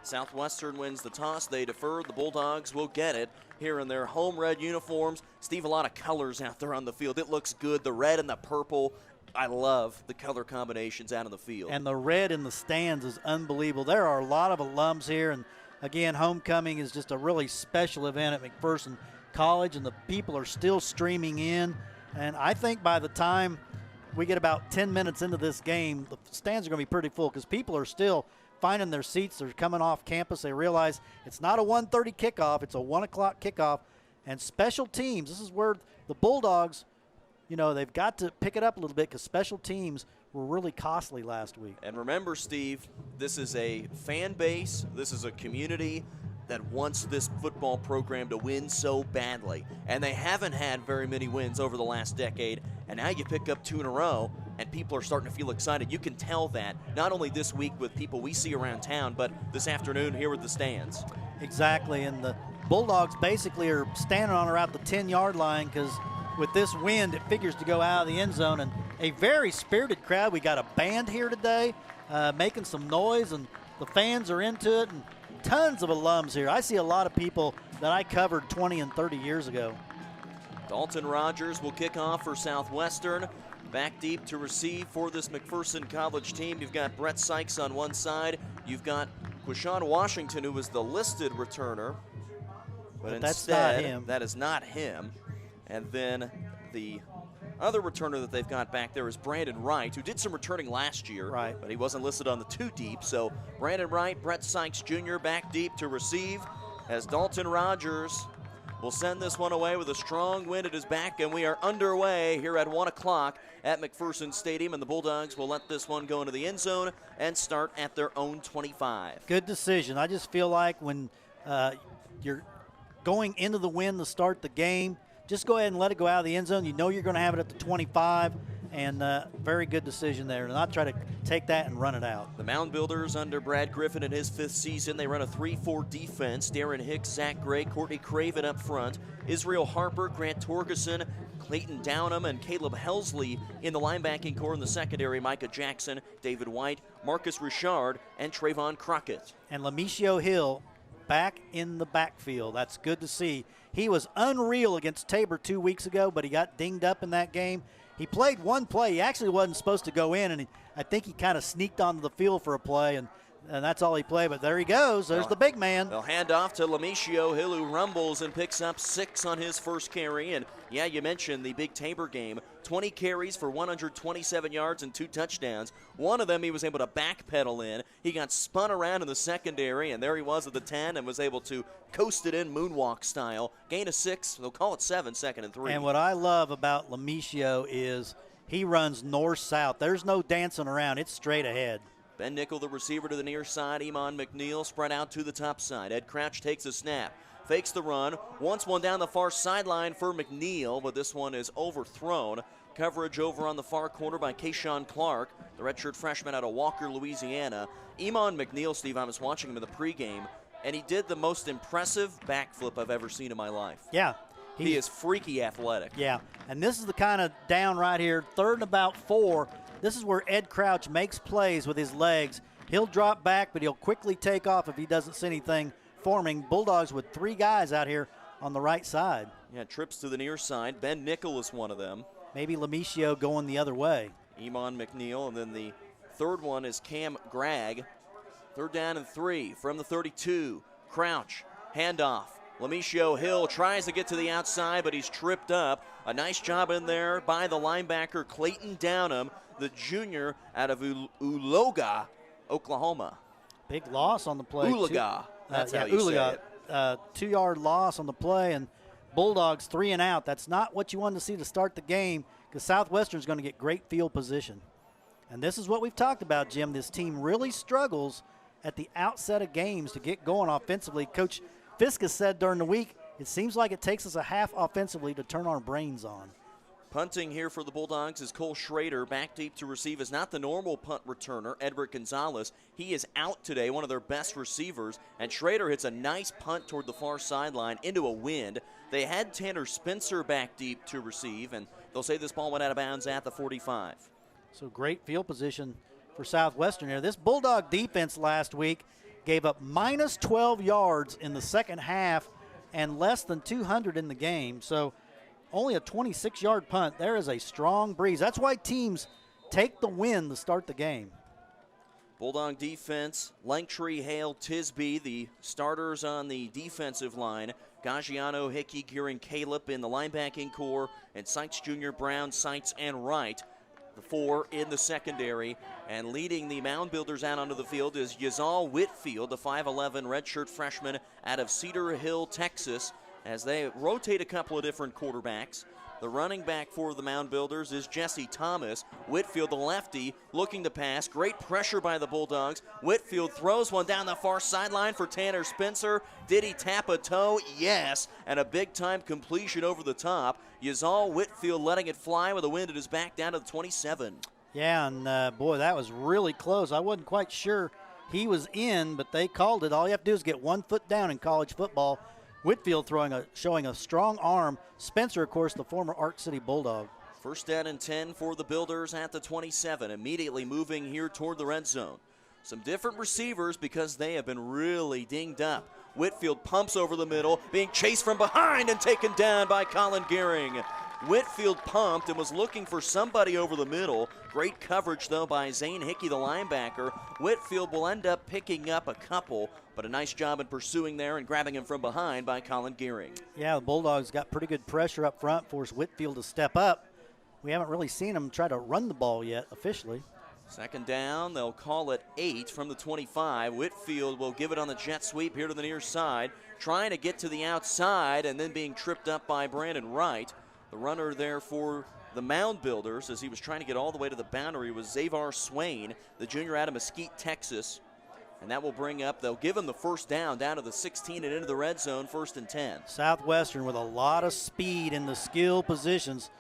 Southwestern wins the toss. They defer. The Bulldogs will get it here in their home red uniforms. Steve, a lot of colors out there on the field. It looks good. The red and the purple. I love the color combinations out on the field. And the red in the stands is unbelievable. There are a lot of alums here, and again, homecoming is just a really special event at McPherson College, and the people are still streaming in. And I think by the time we get about 10 minutes into this game, the stands are going to be pretty full because people are still finding their seats. They're coming off campus. They realize it's not a 1:30 kickoff. It's a 1 o'clock kickoff. And special teams, this is where the Bulldogs, you know, they've got to pick it up a little bit because special teams were really costly last week. And remember, Steve, this is a fan base. This is a community that wants this football program to win so badly. And they haven't had very many wins over the last decade. And now you pick up 2 in a row, and people are starting to feel excited. You can tell that not only this week with people we see around town, but this afternoon here with the stands. Exactly, and the Bulldogs basically are standing on around the 10-yard line because with this wind, it figures to go out of the end zone. And a very spirited crowd. We got a band here today making some noise, and the fans are into it, and tons of alums here. I see a lot of people that I covered 20 and 30 years ago. Dalton Rogers will kick off for Southwestern. Back deep to receive for this McPherson College team. You've got Brett Sykes on one side. You've got Quishon Washington, who was the listed returner. But that's not instead, him. that is not him. And then the other returner that they've got back there is Brandon Wright, who did some returning last year, right, but he wasn't listed on the 2 deep. So Brandon Wright, Brett Sykes Jr. back deep to receive as Dalton Rogers will send this one away with a strong wind at his back, and we are underway here at 1 o'clock at McPherson Stadium, and the Bulldogs will let this one go into the end zone and start at their own 25. Good decision. I just feel like when you're going into the wind to start the game, just go ahead and let it go out of the end zone. You know you're going to have it at the 25, and very good decision there. And not try to take that and run it out. The Mound Builders under Brad Griffin in his 5th season. They run a 3-4 defense. Darren Hicks, Zach Gray, Courtney Craven up front. Israel Harper, Grant Torgeson, Clayton Downham, and Caleb Helsley in the linebacking core. In the secondary, Micah Jackson, David White, Marcus Richard, and Trayvon Crockett. And Lamicio Hill back in the backfield. That's good to see. He was unreal against Tabor 2 weeks ago, but he got dinged up in that game. He played one play. He actually wasn't supposed to go in, and I think he kind of sneaked onto the field for a play, and that's all he played. But there he goes. There's the big man. They'll hand off to Lamicio Hill, who rumbles and picks up 6 on his first carry. And, yeah, you mentioned the big Tabor game. 20 carries for 127 yards and 2 touchdowns. One of them he was able to backpedal in. He got spun around in the secondary, and there he was at the 10 and was able to coast it in moonwalk style. Gain of 6. They'll call it 7, 2nd and 3. And what I love about Lamicio is he runs north-south. There's no dancing around. It's straight ahead. Ben Nickel, the receiver, to the near side. Iman McNeil spread out to the top side. Ed Crouch takes a snap, fakes the run, wants one down the far sideline for McNeil, but this one is overthrown. Coverage over on the far corner by Kayshawn Clark, the redshirt freshman out of Walker, Louisiana. Iman McNeil, Steve, I was watching him in the pregame, and he did the most impressive backflip I've ever seen in my life. Yeah. He is freaky athletic. Yeah, and this is the kind of down right here, 3rd and about 4. This is where Ed Crouch makes plays with his legs. He'll drop back, but he'll quickly take off if he doesn't see anything forming. Bulldogs with 3 guys out here on the right side. Yeah, trips to the near side. Ben Nickel is one of them. Maybe Lamicio going the other way. Iman McNeil, and then the third one is Cam Gragg. 3rd down and 3 from the 32. Crouch, handoff. Lamicio Hill tries to get to the outside, but he's tripped up. A nice job in there by the linebacker, Clayton Downham, the junior out of Uloga, Oklahoma. Big loss on the play. Ulaga. That's how you say it. 2-yard loss on the play, and Bulldogs 3 and out. That's not what you wanted to see to start the game because Southwestern's going to get great field position. And this is what we've talked about, Jim. This team really struggles at the outset of games to get going offensively. Coach Fiskus said during the week, it seems like it takes us a half offensively to turn our brains on. Punting here for the Bulldogs is Cole Schrader. Back deep to receive is not the normal punt returner, Edward Gonzalez. He is out today, one of their best receivers. And Schrader hits a nice punt toward the far sideline into a wind. They had Tanner Spencer back deep to receive, and they'll say this ball went out of bounds at the 45. So great field position for Southwestern here. This Bulldog defense last week, gave up minus 12 yards in the second half and less than 200 in the game. So only a 26-yard punt. There is a strong breeze. That's why teams take the win to start the game. Bulldog defense, Langtree, Hale, Tisby, the starters on the defensive line. Gaggiano, Hickey, Gearing, Caleb in the linebacking core, and Sykes Jr., Brown, Seitz, and Wright. The four in the secondary. And leading the Mound Builders out onto the field is Yazal Whitfield, the 5'11 redshirt freshman out of Cedar Hill, Texas, as they rotate a couple of different quarterbacks. The running back for the Mound Builders is Jesse Thomas. Whitfield, the lefty, looking to pass. Great pressure by the Bulldogs. Whitfield throws one down the far sideline for Tanner Spencer. Did he tap a toe? Yes. And a big-time completion over the top. Yazal Whitfield letting it fly with the wind at his back down to the 27. Yeah, and boy, that was really close. I wasn't quite sure he was in, but they called it. All you have to do is get 1 foot down in college football. Whitfield showing a strong arm. Spencer, of course, the former Ark City Bulldog. First down and 10 for the Builders at the 27, immediately moving here toward the red zone. Some different receivers because they have been really dinged up. Whitfield pumps over the middle, being chased from behind and taken down by Colin Gearing. Whitfield pumped and was looking for somebody over the middle. Great coverage, though, by Zane Hickey, the linebacker. Whitfield will end up picking up a couple, but a nice job in pursuing there and grabbing him from behind by Colin Gearing. Yeah, the Bulldogs got pretty good pressure up front, forced Whitfield to step up. We haven't really seen him try to run the ball yet officially. Second down, they'll call it 8 from the 25. Whitfield will give it on the jet sweep here to the near side, trying to get to the outside and then being tripped up by Brandon Wright. The runner there for the Mound Builders, as he was trying to get all the way to the boundary, was Zavar Swain, the junior out of Mesquite, Texas. And that will bring up, they'll give him the first down to the 16 and into the red zone, 1st and 10. Southwestern with a lot of speed in the skill positions.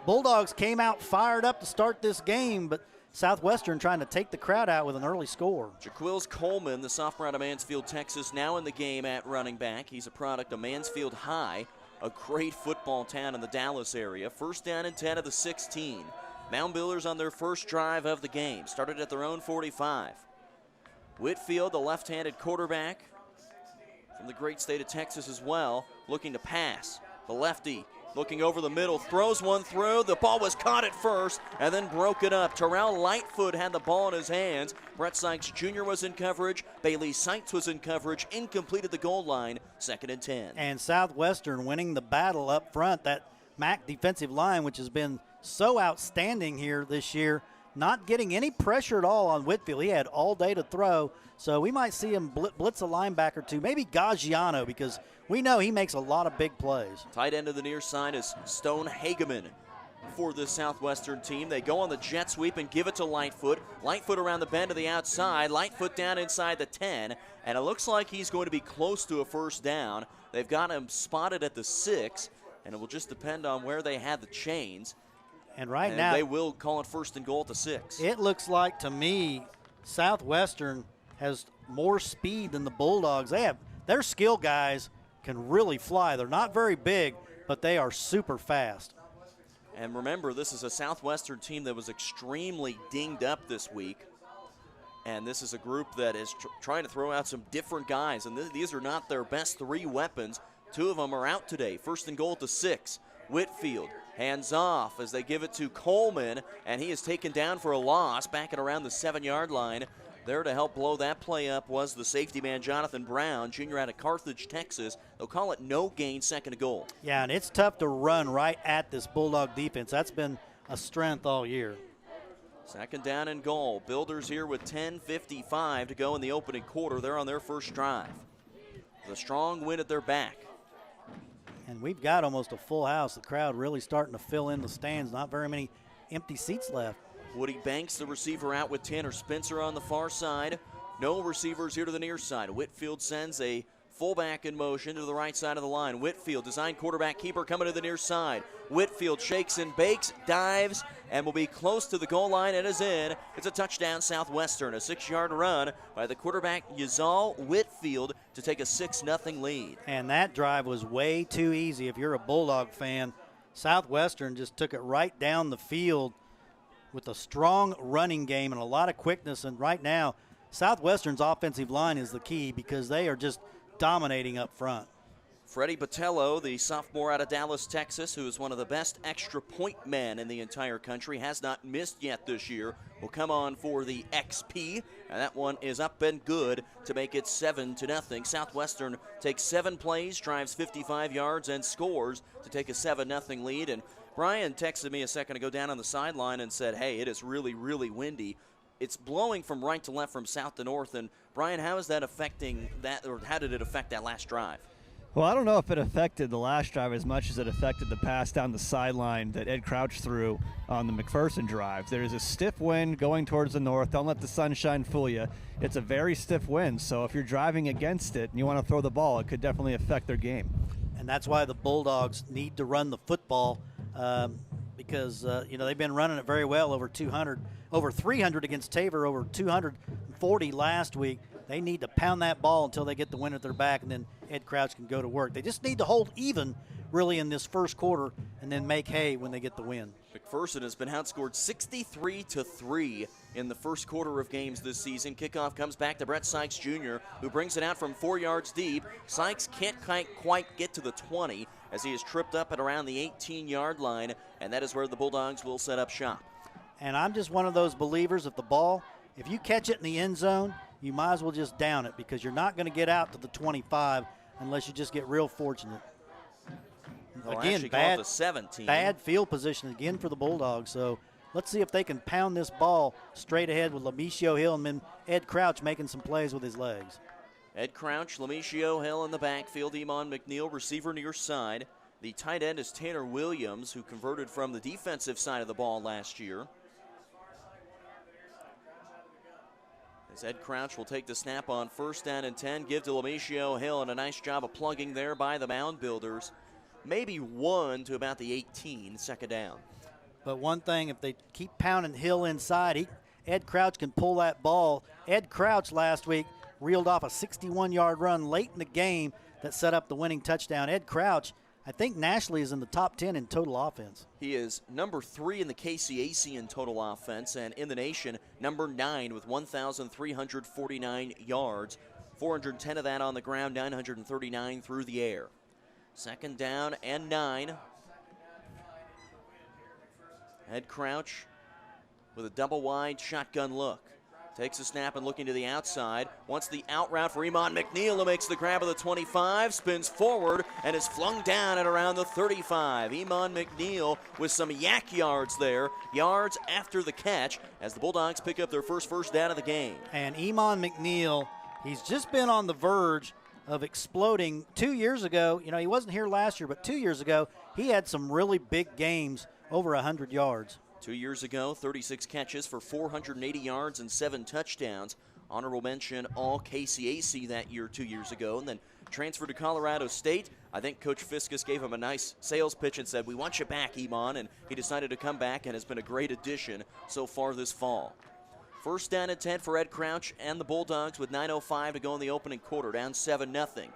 Bulldogs came out fired up to start this game, but Southwestern trying to take the crowd out with an early score. Jaquils Coleman, the sophomore out of Mansfield, Texas, now in the game at running back. He's a product of Mansfield High, a great football town in the Dallas area. First down and 10 of the 16. Mound Builders on their first drive of the game. Started at their own 45. Whitfield, the left-handed quarterback from the great state of Texas as well, looking to pass. The lefty looking over the middle, throws one through. The ball was caught at first and then broke it up. Terrell Lightfoot had the ball in his hands. Brett Sykes Jr. was in coverage. Bailey Seitz was in coverage. Incomplete at the goal line, 2nd and 10. And Southwestern winning the battle up front. That MAC defensive line, which has been so outstanding here this year, not getting any pressure at all on Whitfield. He had all day to throw, so we might see him blitz a linebacker too, maybe Gaggiano, because we know he makes a lot of big plays. Tight end of the near side is Stone Hageman for this Southwestern team. They go on the jet sweep and give it to Lightfoot. Lightfoot around the bend to the outside. Lightfoot down inside the 10, and it looks like he's going to be close to a first down. They've got him spotted at the 6, and it will just depend on where they had the chains. And now they will call it 1st and goal at the 6. It looks like to me Southwestern has more speed than the Bulldogs. Their skill guys can really fly. They're not very big, but they are super fast. And remember, this is a Southwestern team that was extremely dinged up this week. And this is a group that is trying to throw out some different guys. And these are not their best 3 weapons. 2 of them are out today. 1st and goal at the 6. Whitfield hands off as they give it to Coleman, and he is taken down for a loss back at around the 7-yard line. There to help blow that play up was the safety man Jonathan Brown, junior out of Carthage, Texas. They'll call it no gain, 2nd and goal. Yeah, and it's tough to run right at this Bulldog defense. That's been a strength all year. 2nd down and goal. Builders here with 10:55 to go in the opening quarter. They're on their first drive. The strong wind at their back. And we've got almost a full house. The crowd really starting to fill in the stands. Not very many empty seats left. Woody Banks, the receiver, out with Tanner Spencer on the far side. No receivers here to the near side. Whitfield sends a fullback in motion to the right side of the line. Whitfield, design quarterback keeper, coming to the near side. Whitfield shakes and bakes, dives, and will be close to the goal line and is in. It's a touchdown Southwestern, a 6-yard run by the quarterback Yazal Whitfield to take a 6-0 lead. And that drive was way too easy if you're a Bulldog fan. Southwestern just took it right down the field with a strong running game and a lot of quickness. And right now, Southwestern's offensive line is the key because they are just dominating up front. Freddie Botello, the sophomore out of Dallas, Texas, who is one of the best extra point men in the entire country, has not missed yet this year, will come on for the XP, and that one is up and good to make it 7-0. Southwestern takes 7 plays, drives 55 yards, and scores to take a 7-0 lead. And Brian texted me a second ago down on the sideline and said, hey, it is really, really windy. It's blowing from right to left, from south to north. And Brian, how is that affecting that, or how did it affect that last drive? Well, I don't know if it affected the last drive as much as it affected the pass down the sideline that Ed Crouch threw on the McPherson drive. There is a stiff wind going towards the north. Don't let the sunshine fool you. It's a very stiff wind, so if you're driving against it and you want to throw the ball, it could definitely affect their game. And that's why the Bulldogs need to run the football because, they've been running it very well, over 300 against Tabor, over 240 last week. They need to pound that ball until they get the wind at their back, and then Ed Crouch can go to work. They just need to hold even, really, in this first quarter and then make hay when they get the win. McPherson has been outscored 63-3 in the first quarter of games this season. Kickoff comes back to Brett Sykes Jr., who brings it out from 4 yards deep. Sykes can't quite get to the 20 as he is tripped up at around the 18-yard line, and that is where the Bulldogs will set up shop. And I'm just one of those believers of the ball. If you catch it in the end zone, you might as well just down it because you're not going to get out to the 25 unless you just get real fortunate. Again, bad field position again for the Bulldogs. So let's see if they can pound this ball straight ahead with Lamicio Hill and then Ed Crouch making some plays with his legs. Ed Crouch, Lamicio Hill in the backfield, Iman McNeil, receiver near side. The tight end is Tanner Williams, who converted from the defensive side of the ball last year. As Ed Crouch will take the snap on 1st down and 10, give to Lamicio Hill, and a nice job of plugging there by the Mound Builders. Maybe 1 to about the 18, 2nd down. But one thing, if they keep pounding Hill inside, Ed Crouch can pull that ball. Ed Crouch last week reeled off a 61-yard run late in the game that set up the winning touchdown. Ed Crouch, I think nationally, is in the top 10 in total offense. He is number 3 in the KCAC in total offense, and in the nation, number 9 with 1,349 yards. 410 of that on the ground, 939 through the air. 2nd down and 9. Ed Crouch with a double wide shotgun look. Takes a snap and looking to the outside. Wants the out route for Iman McNeil, who makes the grab of the 25, spins forward, and is flung down at around the 35. Iman McNeil with some yak yards there, yards after the catch, as the Bulldogs pick up their first down of the game. And Iman McNeil, he's just been on the verge of exploding. 2 years ago, he wasn't here last year, but 2 years ago, he had some really big games, over 100 yards. 2 years ago, 36 catches for 480 yards and 7 touchdowns. Honorable mention all KCAC that year 2 years ago, and then transferred to Colorado State. I think Coach Fiskus gave him a nice sales pitch and said, we want you back, Iman, and he decided to come back and has been a great addition so far this fall. 1st down and 10 for Ed Crouch and the Bulldogs with 9:05 to go in the opening quarter, down 7-0.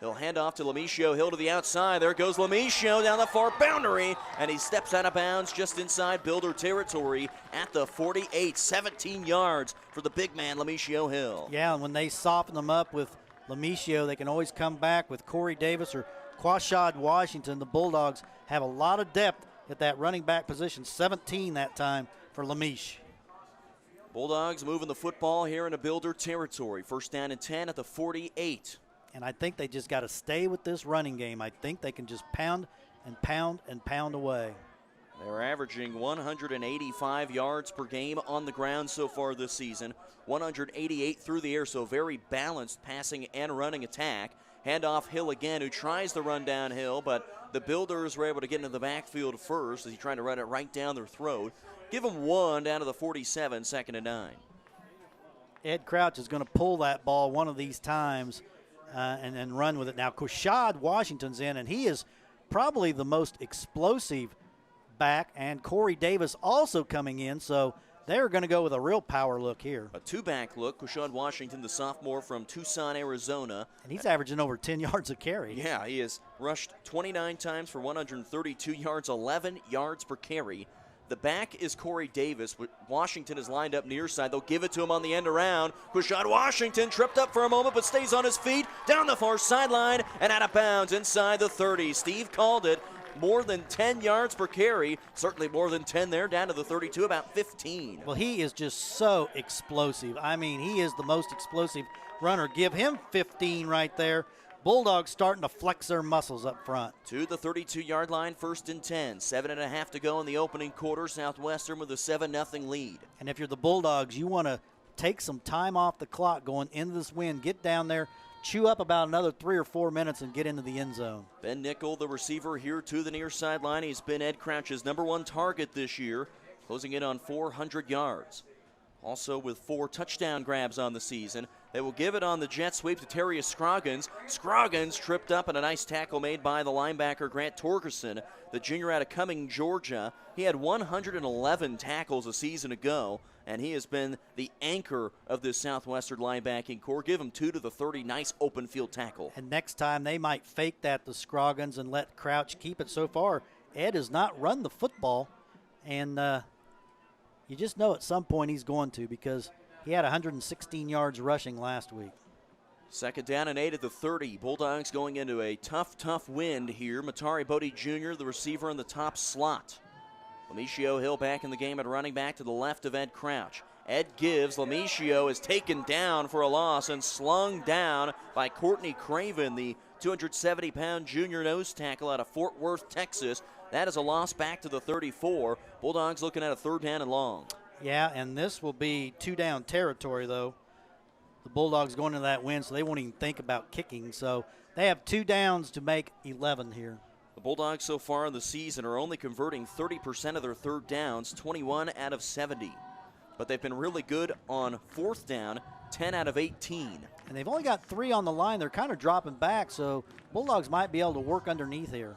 He'll hand off to Lamicio Hill to the outside. There goes Lamicio down the far boundary, and he steps out of bounds just inside Builder territory at the 48, 17 yards for the big man, Lamicio Hill. Yeah, and when they soften them up with Lamicio, they can always come back with Corey Davis or Quashad Washington. The Bulldogs have a lot of depth at that running back position, 17 that time for Lamicio. Bulldogs moving the football here into Builder territory. 1st down and 10 at the 48. And I think they just got to stay with this running game. I think they can just pound and pound and pound away. They're averaging 185 yards per game on the ground so far this season, 188 through the air, so very balanced passing and running attack. Handoff Hill again, who tries to run downhill, but the Builders were able to get into the backfield first as he tried to run it right down their throat. Give them 1 down to the 47, 2nd and 9. Ed Crouch is going to pull that ball one of these times and run with it. Now, Quashad Washington's in, and he is probably the most explosive back, and Corey Davis also coming in, so they're going to go with a real power look here. A 2-back look. Quashad Washington, the sophomore from Tucson, Arizona. And he's averaging over 10 yards a carry. Yeah, he has rushed 29 times for 132 yards, 11 yards per carry. The back is Corey Davis. Washington is lined up near side. They'll give it to him on the end around. Quishad Washington tripped up for a moment but stays on his feet. Down the far sideline and out of bounds inside the 30. Steve called it. More than 10 yards per carry. Certainly more than 10 there. Down to the 32, about 15. Well, he is just so explosive. I mean, he is the most explosive runner. Give him 15 right there. Bulldogs starting to flex their muscles up front. To the 32-yard line, 1st and 10. 7.5 to go in the opening quarter. Southwestern with a 7-0 lead. And if you're the Bulldogs, you want to take some time off the clock going into this win. Get down there, chew up about another 3 or 4 minutes, and get into the end zone. Ben Nickel, the receiver here to the near sideline. He's been Ed Crouch's #1 target this year, closing in on 400 yards. Also with 4 touchdown grabs on the season. They will give it on the jet sweep to Terrius Scroggins. Scroggins tripped up and a nice tackle made by the linebacker Grant Torgerson, the junior out of Cumming, Georgia. He had 111 tackles a season ago, and he has been the anchor of this Southwestern linebacking core. Give him 2 to the 30, nice open field tackle. And next time they might fake that to Scroggins and let Crouch keep it. So far, Ed has not run the football, and you just know at some point he's going to, because he had 116 yards rushing last week. 2nd down and 8 at the 30. Bulldogs going into a tough wind here. Matari Bodie Jr., the receiver in the top slot. Lamicio Hill back in the game at running back to the left of Ed Crouch. Ed gives. Lamicio is taken down for a loss and slung down by Courtney Craven, the 270-pound junior nose tackle out of Fort Worth, Texas. That is a loss back to the 34. Bulldogs looking at a 3rd down and long. Yeah, and this will be 2-down territory, though. The Bulldogs going into that win, so they won't even think about kicking. So they have 2 downs to make 11 here. The Bulldogs so far in the season are only converting 30% of their 3rd downs, 21 out of 70. But they've been really good on 4th down, 10 out of 18. And they've only got 3 on the line. They're kind of dropping back, so Bulldogs might be able to work underneath here.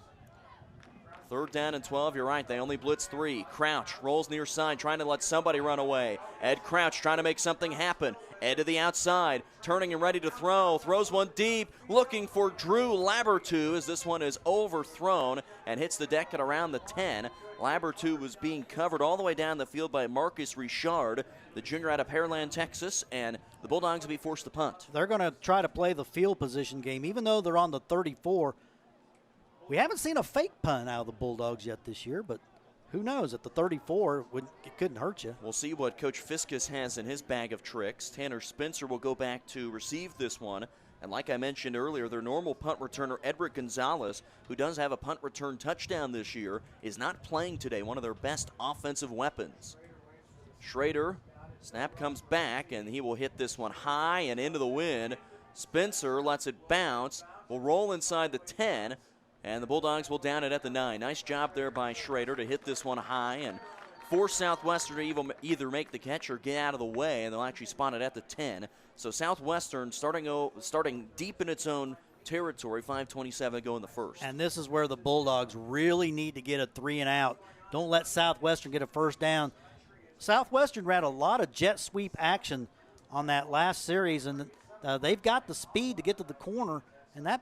3rd down and 12, you're right, they only blitz 3. Crouch rolls near side, trying to let somebody run away. Ed Crouch trying to make something happen. Ed to the outside, turning and ready to throw. Throws one deep, looking for Drew Labertu as this one is overthrown and hits the deck at around the 10. Labertu was being covered all the way down the field by Marcus Richard, the junior out of Pearland, Texas, and the Bulldogs will be forced to punt. They're going to try to play the field position game, even though they're on the 34. We haven't seen a fake punt out of the Bulldogs yet this year, but who knows? At the 34, it couldn't hurt you. We'll see what Coach Fiskus has in his bag of tricks. Tanner Spencer will go back to receive this one. And like I mentioned earlier, their normal punt returner, Edric Gonzalez, who does have a punt return touchdown this year, is not playing today, one of their best offensive weapons. Schrader, snap comes back, and he will hit this one high and into the wind. Spencer lets it bounce, will roll inside the 10, and the Bulldogs will down it at the 9. Nice job there by Schrader to hit this one high and force Southwestern to either make the catch or get out of the way, and they'll actually spot it at the 10. So Southwestern starting deep in its own territory, 5:27 go in the first. And this is where the Bulldogs really need to get a 3 and out. Don't let Southwestern get a 1st down. Southwestern ran a lot of jet sweep action on that last series, and they've got the speed to get to the corner, and that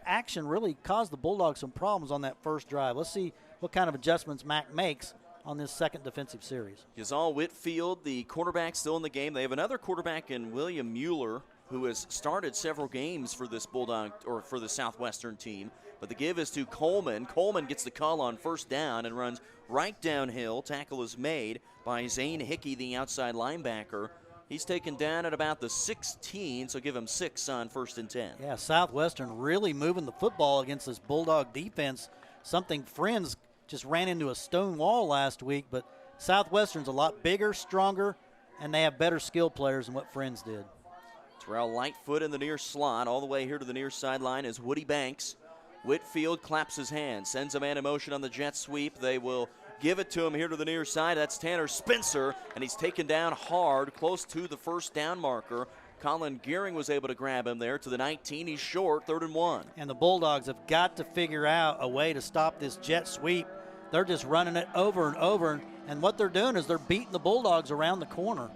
action really caused the Bulldogs some problems on that first drive. Let's see what kind of adjustments Mac makes on this second defensive series. Yazal Whitfield, the quarterback, still in the game. They have another quarterback in William Mueller, who has started several games for this Bulldog or for the Southwestern team. But the give is to Coleman. Coleman gets the call on 1st down and runs right downhill. Tackle is made by Zane Hickey, the outside linebacker. He's taken down at about the 16, so give him 6 on 1st and 10. Yeah, Southwestern really moving the football against this Bulldog defense, something Friends just ran into a stone wall last week, but Southwestern's a lot bigger, stronger, and they have better skill players than what Friends did. Terrell Lightfoot in the near slot. All the way here to the near sideline is Woody Banks. Whitfield claps his hands, sends a man in motion on the jet sweep. They will give it to him here to the near side. That's Tanner Spencer, and he's taken down hard, close to the 1st down marker. Colin Gearing was able to grab him there to the 19. He's short, 3rd and 1. And the Bulldogs have got to figure out a way to stop this jet sweep. They're just running it over and over, and what they're doing is they're beating the Bulldogs around the corner.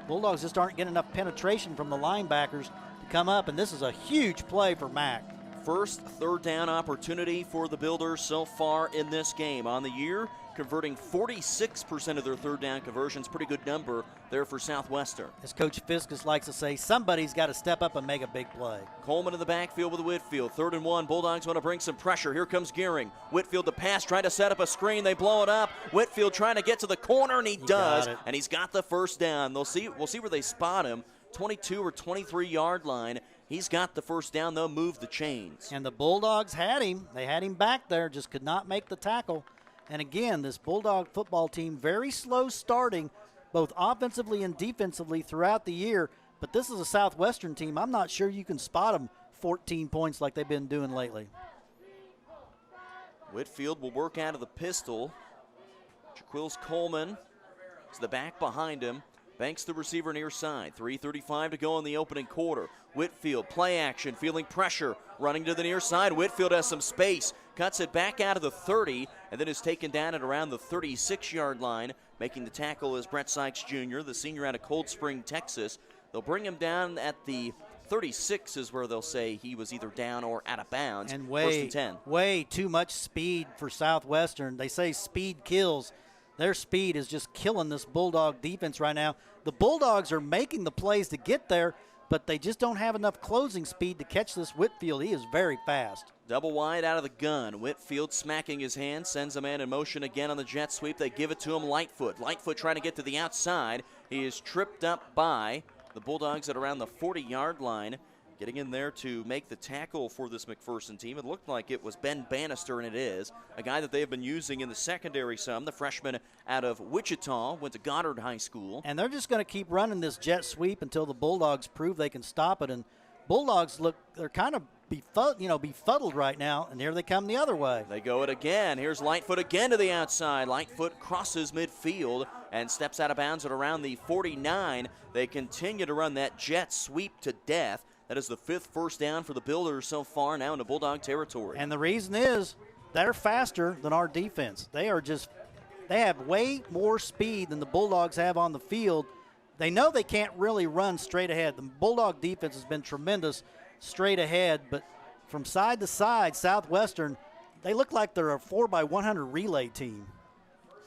Bulldogs just aren't getting enough penetration from the linebackers to come up, and this is a huge play for Mac. First 3rd down opportunity for the Builders so far in this game. On the year, converting 46% of their third down conversions. Pretty good number there for Southwestern. As Coach Fiskus likes to say, somebody's got to step up and make a big play. Coleman in the backfield with Whitfield. 3rd and 1. Bulldogs want to bring some pressure. Here comes Gearing. Whitfield to pass, trying to set up a screen. They blow it up. Whitfield trying to get to the corner, and he does. And he's got the first down. We'll see where they spot him. 22 or 23-yard line. He's got the first down. They'll move the chains. And the Bulldogs had him. They had him back there, just could not make the tackle. And again, this Bulldog football team, very slow starting, both offensively and defensively throughout the year. But this is a Southwestern team. I'm not sure you can spot them 14 points like they've been doing lately. Whitfield will work out of the pistol. Jaquils Coleman is the back behind him. Banks the receiver near side. 3:35 to go in the opening quarter. Whitfield, play action, feeling pressure, running to the near side. Whitfield has some space, cuts it back out of the 30, and then is taken down at around the 36-yard line. Making the tackle is Brett Sykes Jr., the senior out of Cold Spring, Texas. They'll bring him down at the 36 is where they'll say he was either down or out of bounds. And 1st and 10. way too much speed for Southwestern. They say speed kills. Their speed is just killing this Bulldog defense right now. The Bulldogs are making the plays to get there, but they just don't have enough closing speed to catch this Whitfield. He is very fast. Double wide out of the gun. Whitfield smacking his hand, sends a man in motion again on the jet sweep. They give it to him, Lightfoot. Lightfoot trying to get to the outside. He is tripped up by the Bulldogs at around the 40-yard line. Getting in there to make the tackle for this McPherson team. It looked like it was Ben Bannister, and it is. A guy that they have been using in the secondary some. The freshman out of Wichita, went to Goddard High School. And they're just going to keep running this jet sweep until the Bulldogs prove they can stop it. And Bulldogs they're kind of befuddled right now, and here they come the other way. They go it again. Here's Lightfoot again to the outside. Lightfoot crosses midfield and steps out of bounds at around the 49. They continue to run that jet sweep to death. That is the 5th first down for the Builders so far, now into Bulldog territory. And the reason is they're faster than our defense. They have way more speed than the Bulldogs have on the field. They know they can't really run straight ahead. The Bulldog defense has been tremendous straight ahead, but from side to side, Southwestern, they look like they're a 4x100 relay team.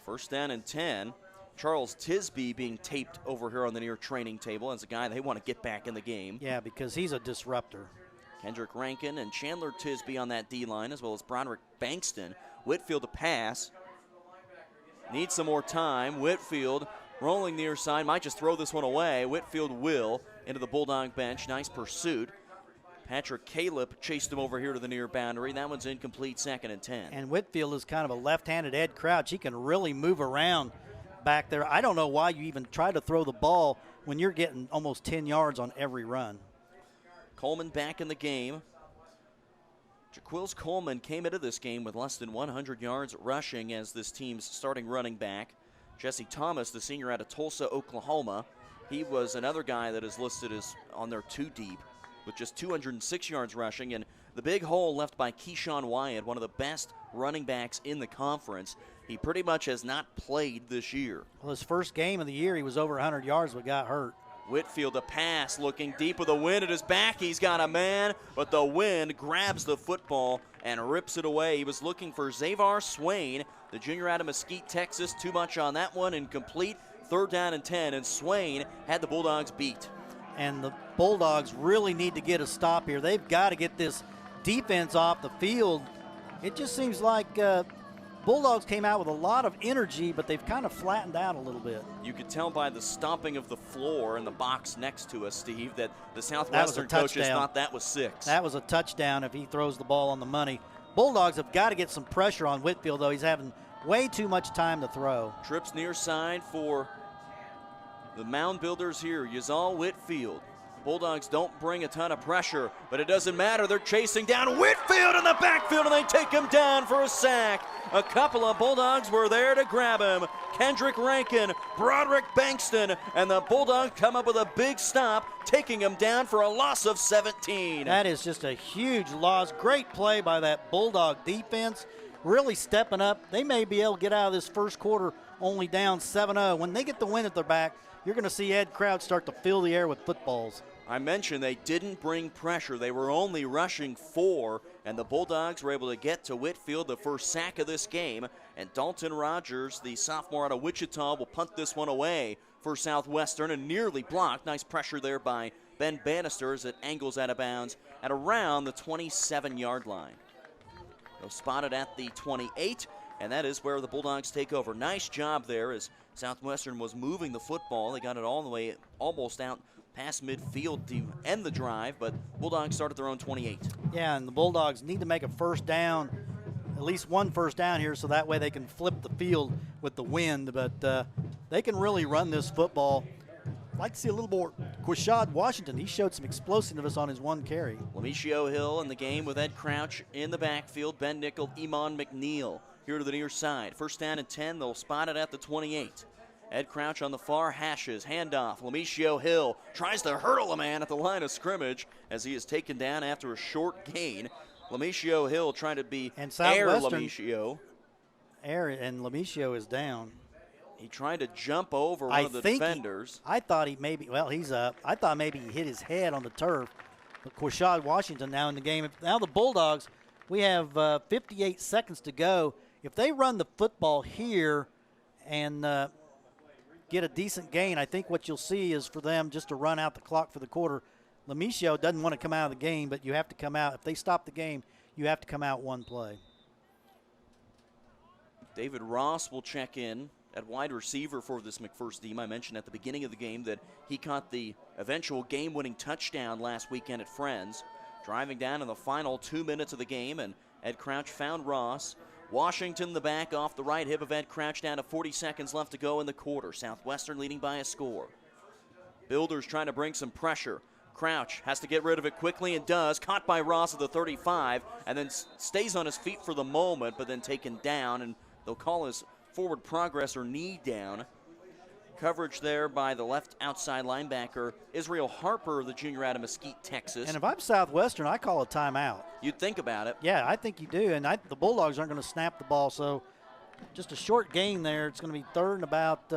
First down and 10. Charles Tisby being taped over here on the near training table as a guy they want to get back in the game. Yeah, because he's a disruptor. Kendrick Rankin and Chandler Tisby on that D-line, as well as Broderick Bankston. Whitfield to pass. Needs some more time. Whitfield rolling near side, might just throw this one away. Whitfield will into the Bulldog bench. Nice pursuit. Patrick Caleb chased him over here to the near boundary. That one's incomplete, 2nd and 10. And Whitfield is kind of a left-handed Ed Crouch. He can really move around back there. I don't know why you even try to throw the ball when you're getting almost 10 yards on every run. Coleman back in the game. Jaquils Coleman came into this game with less than 100 yards rushing as this team's starting running back. Jesse Thomas, the senior out of Tulsa, Oklahoma, he was another guy that is listed as on their 2 deep with just 206 yards rushing. And the big hole left by Keyshawn Wyatt, one of the best running backs in the conference. He pretty much has not played this year. Well, his first game of the year, he was over 100 yards but got hurt. Whitfield a pass, looking deep with the wind at his back. He's got a man, but the wind grabs the football and rips it away. He was looking for Zavar Swain, the junior out of Mesquite, Texas. Too much on that one, incomplete. 3rd down and 10, and Swain had the Bulldogs beat. And the Bulldogs really need to get a stop here. They've got to get this defense off the field. It just seems like Bulldogs came out with a lot of energy, but they've kind of flattened out a little bit. You could tell by the stomping of the floor in the box next to us, Steve, that the Southwestern coaches thought that was 6. That was a touchdown if he throws the ball on the money. Bulldogs have got to get some pressure on Whitfield, though. He's having way too much time to throw. Trips near side for the mound builders here, Yazal Whitfield. Bulldogs don't bring a ton of pressure, but it doesn't matter. They're chasing down Whitfield in the backfield, and they take him down for a sack. A couple of Bulldogs were there to grab him. Kendrick Rankin, Broderick Bankston, and the Bulldogs come up with a big stop, taking him down for a loss of 17. That is just a huge loss. Great play by that Bulldog defense, really stepping up. They may be able to get out of this first quarter only down 7-0. When they get the win at their back, you're going to see Ed Crouch start to fill the air with footballs. I mentioned they didn't bring pressure. They were only rushing 4, and the Bulldogs were able to get to Whitfield, the first sack of this game. And Dalton Rogers, the sophomore out of Wichita, will punt this one away for Southwestern and nearly blocked. Nice pressure there by Ben Bannister as it angles out of bounds at around the 27-yard line. They'll spot it at the 28, and that is where the Bulldogs take over. Nice job there as Southwestern was moving the football. They got it all the way almost out past midfield to end the drive, but Bulldogs start at their own 28. Yeah, and the Bulldogs need to make a first down, at least one first down here, so that way they can flip the field with the wind. But they can really run this football. I'd like to see a little more Quashad Washington. He showed some explosiveness on his one carry. Lamicio Hill in the game with Ed Crouch in the backfield. Ben Nickel, Iman McNeil here to the near side. First down and 10. They'll spot it at the 28. Ed Crouch on the far hashes, handoff. Lamicio Hill tries to hurdle a man at the line of scrimmage as he is taken down after a short gain. Lamicio Hill trying to be and air Lamicio. And Lamicio is down. He tried to jump over one of the defenders. I thought he maybe, well, he's up. I thought maybe he hit his head on the turf. But Quashad Washington now in the game. Now the Bulldogs, we have 58 seconds to go. If they run the football here and get a decent gain, I think what you'll see is for them just to run out the clock for the quarter. Lamicio doesn't want to come out of the game, but you have to come out. If they stop the game, you have to come out one play. David Ross will check in at wide receiver for this McPherson team. I mentioned at the beginning of the game that he caught the eventual game-winning touchdown last weekend at Friends. Driving down in the final 2 minutes of the game, and Ed Crouch found Ross. Washington the back off the right hip of Ed Crouch, down to 40 seconds left to go in the quarter. Southwestern leading by a score. Builders trying to bring some pressure. Crouch has to get rid of it quickly and does. Caught by Ross at the 35 and then stays on his feet for the moment, but then taken down, and they'll call his forward progress or knee down. Coverage there by the left outside linebacker, Israel Harper, the junior out of Mesquite, Texas. And if I'm Southwestern, I call a timeout. You'd think about it. Yeah, I think you do. And the Bulldogs aren't going to snap the ball, so just a short gain there. It's going to be third and about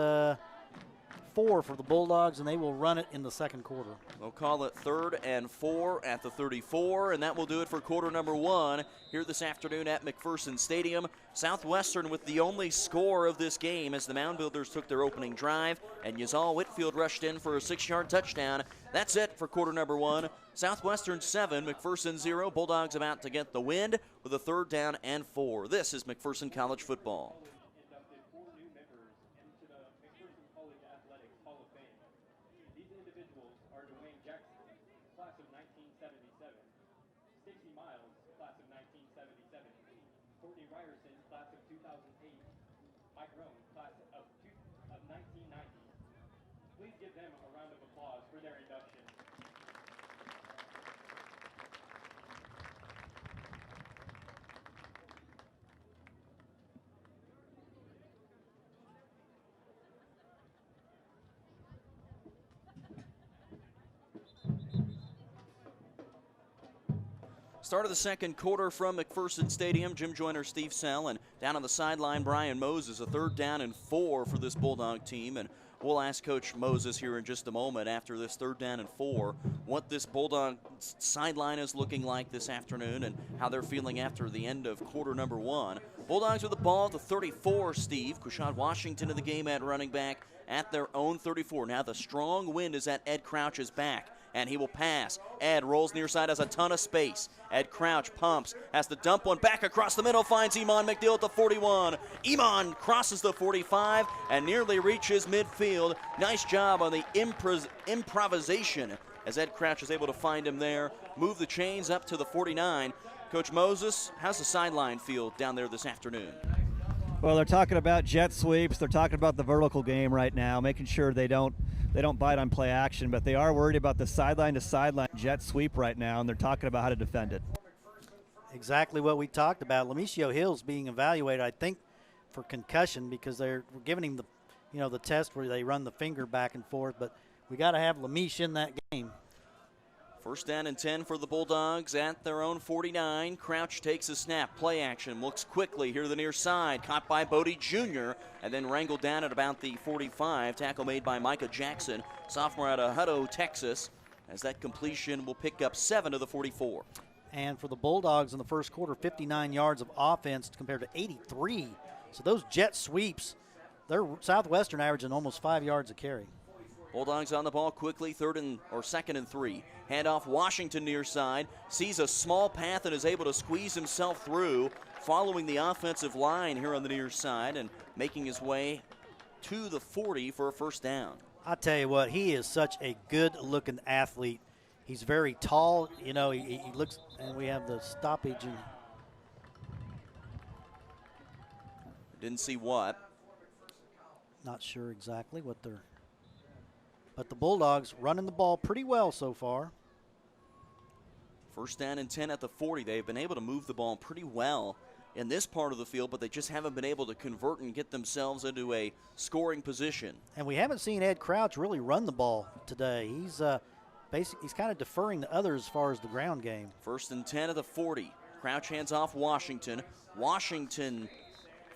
4 for the Bulldogs, and they will run it in the second quarter. They'll call it 3rd and 4 at the 34, and that will do it for quarter number 1 here this afternoon at McPherson Stadium. Southwestern with the only score of this game as the Mound Builders took their opening drive, and Yazal Whitfield rushed in for a 6-yard touchdown. That's it for quarter number 1. Southwestern 7, McPherson 0. Bulldogs about to get the win with a 3rd down and 4. This is McPherson College football. Start of the second quarter from McPherson Stadium. Jim Joyner, Steve Sell, and down on the sideline, Brian Moses. A 3rd down and 4 for this Bulldog team. And we'll ask Coach Moses here in just a moment after this 3rd down and 4 what this Bulldog sideline is looking like this afternoon and how they're feeling after the end of quarter number 1. Bulldogs with the ball at the 34, Steve. Quashad Washington in the game at running back at their own 34. Now the strong wind is at Ed Crouch's back, and he will pass. Ed rolls near side, has a ton of space. Ed Crouch pumps, has to dump one back across the middle, finds Iman McNeil at the 41. Iman crosses the 45 and nearly reaches midfield. Nice job on the improvisation as Ed Crouch is able to find him there, move the chains up to the 49. Coach Moses, how's the sideline feel down there this afternoon? Well, they're talking about jet sweeps. They're talking about the vertical game right now, making sure they don't bite on play action, but they are worried about the sideline to sideline jet sweep right now, and they're talking about how to defend it. Exactly what we talked about. Lamicio Hill's being evaluated, I think, for concussion because they're giving him the test where they run the finger back and forth, but we got to have Lamiche in that game. First down and 10 for the Bulldogs at their own 49. Crouch takes a snap, play action, looks quickly here to the near side, caught by Bodie Jr., and then wrangled down at about the 45. Tackle made by Micah Jackson, sophomore out of Hutto, Texas. as that completion will pick up 7 of the 44. And for the Bulldogs in the first quarter, 59 yards of offense compared to 83. So those jet sweeps, they're Southwestern averaging almost 5 yards a carry. Bulldogs on the ball quickly, second and 3. Handoff Washington near side, sees a small path and is able to squeeze himself through, following the offensive line here on the near side and making his way to the 40 for a first down. I tell you what, he is such a good-looking athlete. He's very tall. You know, he looks, and we have the stoppage. And didn't see what. Not sure exactly what they're. But the Bulldogs running the ball pretty well so far. First down and 10 at the 40. They've been able to move the ball pretty well in this part of the field, but they just haven't been able to convert and get themselves into a scoring position. And we haven't seen Ed Crouch really run the ball today. He's he's kind of deferring to others as far as the ground game. First and 10 at the 40. Crouch hands off Washington. Washington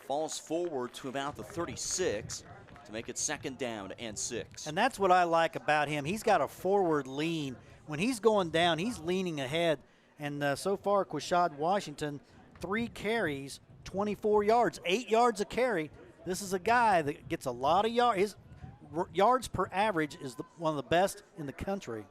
falls forward to about the 36 to make it second down and 6. And that's what I like about him. He's got a forward lean. When he's going down, he's leaning ahead. And so far, Quashad Washington, 3 carries, 24 yards, 8 yards a carry. This is a guy that gets a lot of yards. His yards per average is one of the best in the country.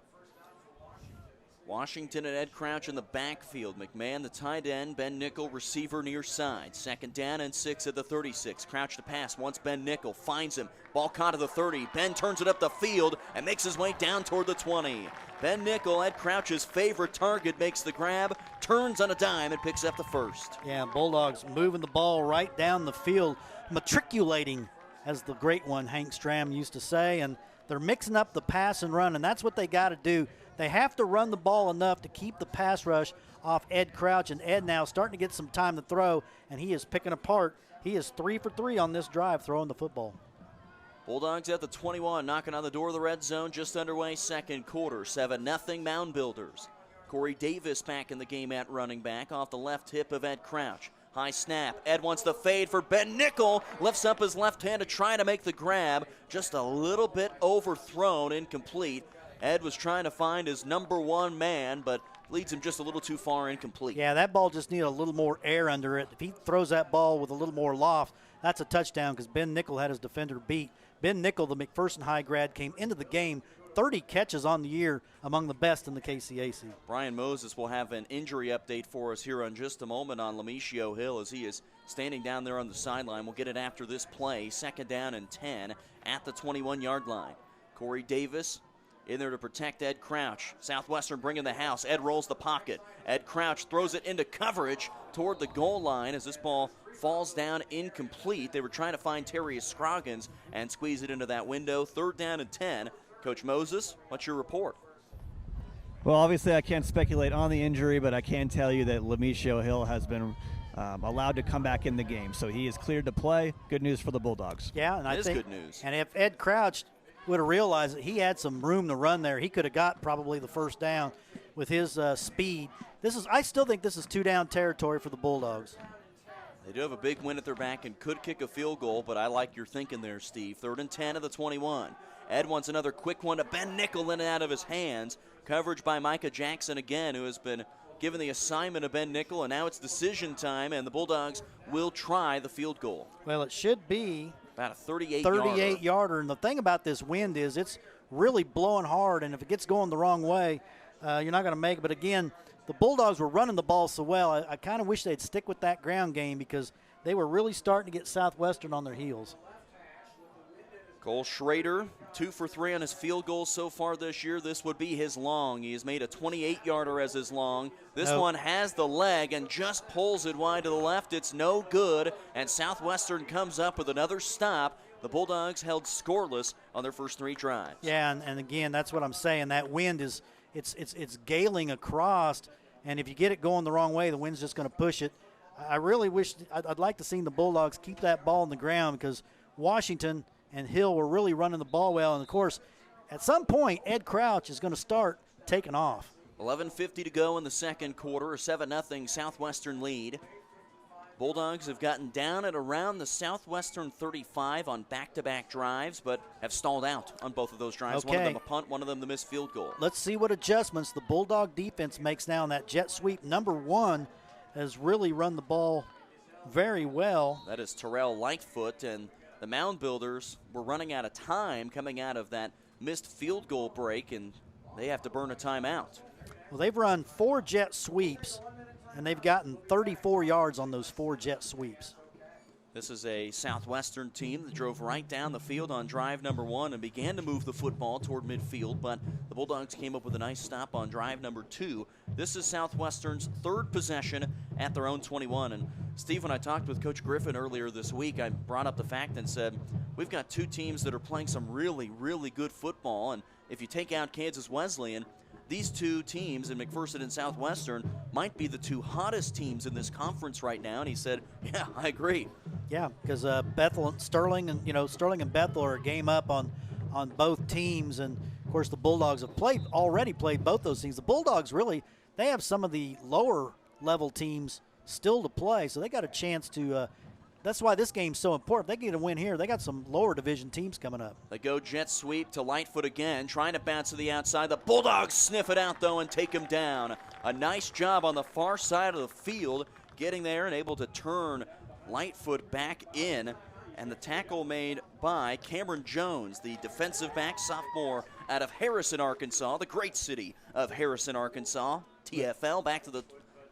Washington and Ed Crouch in the backfield. McMahon, the tight end. Ben Nickel, receiver near side. Second down and 6 at the 36. Crouch to pass. Once Ben Nickel finds him. Ball caught at the 30. Ben turns it up the field and makes his way down toward the 20. Ben Nickel, Ed Crouch's favorite target, makes the grab, turns on a dime, and picks up the first. Yeah, Bulldogs moving the ball right down the field, matriculating, as the great one Hank Stram used to say, and they're mixing up the pass and run, and that's what they got to do. They have to run the ball enough to keep the pass rush off Ed Crouch, and Ed now starting to get some time to throw, and he is picking apart. He is 3 for 3 on this drive throwing the football. Bulldogs at the 21, knocking on the door of the red zone, just underway, second quarter, 7-0 Mound Builders. Corey Davis back in the game at running back off the left hip of Ed Crouch. High snap. Ed wants the fade for Ben Nickel. Lifts up his left hand to try to make the grab. Just a little bit overthrown, incomplete. Ed was trying to find his number one man, but leads him just a little too far, incomplete. Yeah, that ball just needed a little more air under it. If he throws that ball with a little more loft, that's a touchdown because Ben Nickel had his defender beat. Ben Nickel, the McPherson High grad, came into the game 30 catches on the year, among the best in the KCAC. Brian Moses will have an injury update for us here in just a moment on Lamicio Hill as he is standing down there on the sideline. We'll get it after this play. Second down and 10 at the 21-yard line. Corey Davis in there to protect Ed Crouch. Southwestern bringing the house. Ed rolls the pocket. Ed Crouch throws it into coverage toward the goal line as this ball falls down incomplete. They were trying to find Terrius Scroggins and squeeze it into that window. Third down and 10. Coach Moses, what's your report? Well, obviously I can't speculate on the injury, but I can tell you that Lamicio Hill has been allowed to come back in the game. So he is cleared to play. Good news for the Bulldogs. Yeah, and I think good news. And if Ed Crouch would have realized that he had some room to run there, he could have got probably the first down with his speed. I still think this is 2-down territory for the Bulldogs. They do have a big win at their back and could kick a field goal, but I like your thinking there, Steve. Third and 10 of the 21. Ed wants another quick one to Ben Nickel in and out of his hands. Coverage by Micah Jackson again, who has been given the assignment of Ben Nickel, and now it's decision time, and the Bulldogs will try the field goal. Well, it should be about a 38-yarder. And the thing about this wind is it's really blowing hard, and if it gets going the wrong way, you're not going to make it. But again, the Bulldogs were running the ball so well. I kind of wish they'd stick with that ground game because they were really starting to get Southwestern on their heels. Cole Schrader, 2 for 3 on his field goals so far this year. This would be his long. He has made a 28-yarder as his long. This one has the leg and just pulls it wide to the left. It's no good, and Southwestern comes up with another stop. The Bulldogs held scoreless on their first 3 drives. Yeah, and again, that's what I'm saying. That wind is it's galing across, and if you get it going the wrong way, the wind's just going to push it. I really wish I'd like to see the Bulldogs keep that ball on the ground because Washington and Hill were really running the ball well. And, of course, at some point, Ed Crouch is going to start taking off. 11:50 to go in the second quarter, a 7-0 Southwestern lead. Bulldogs have gotten down at around the Southwestern 35 on back-to-back drives, but have stalled out on both of those drives. Okay. One of them a punt, one of them the missed field goal. Let's see what adjustments the Bulldog defense makes now in that jet sweep. Number 1 has really run the ball very well. That is Terrell Lightfoot, and the Mound Builders were running out of time coming out of that missed field goal break, and they have to burn a timeout. Well, they've run 4 jet sweeps, and they've gotten 34 yards on those 4 jet sweeps. This is a Southwestern team that drove right down the field on drive number 1 and began to move the football toward midfield, but the Bulldogs came up with a nice stop on drive number 2. This is Southwestern's 3rd possession at their own 21. And Steve, when I talked with Coach Griffin earlier this week, I brought up the fact and said, we've got 2 teams that are playing some really, really good football, and if you take out Kansas Wesleyan, these 2 teams in McPherson and Southwestern might be the 2 hottest teams in this conference right now. And he said, yeah, I agree. Yeah, because Bethel and Sterling and Bethel are a game up on both teams, and of course the Bulldogs have already played both those teams. The Bulldogs they have some of the lower level teams still to play, so they got a chance to. That's why this game's so important. If they get a win here, they got some lower division teams coming up. They go jet sweep to Lightfoot again, trying to bounce to the outside. The Bulldogs sniff it out, though, and take him down. A nice job on the far side of the field, getting there and able to turn Lightfoot back in. And the tackle made by Cameron Jones, the defensive back sophomore out of Harrison, Arkansas, the great city of Harrison, Arkansas. TFL back to the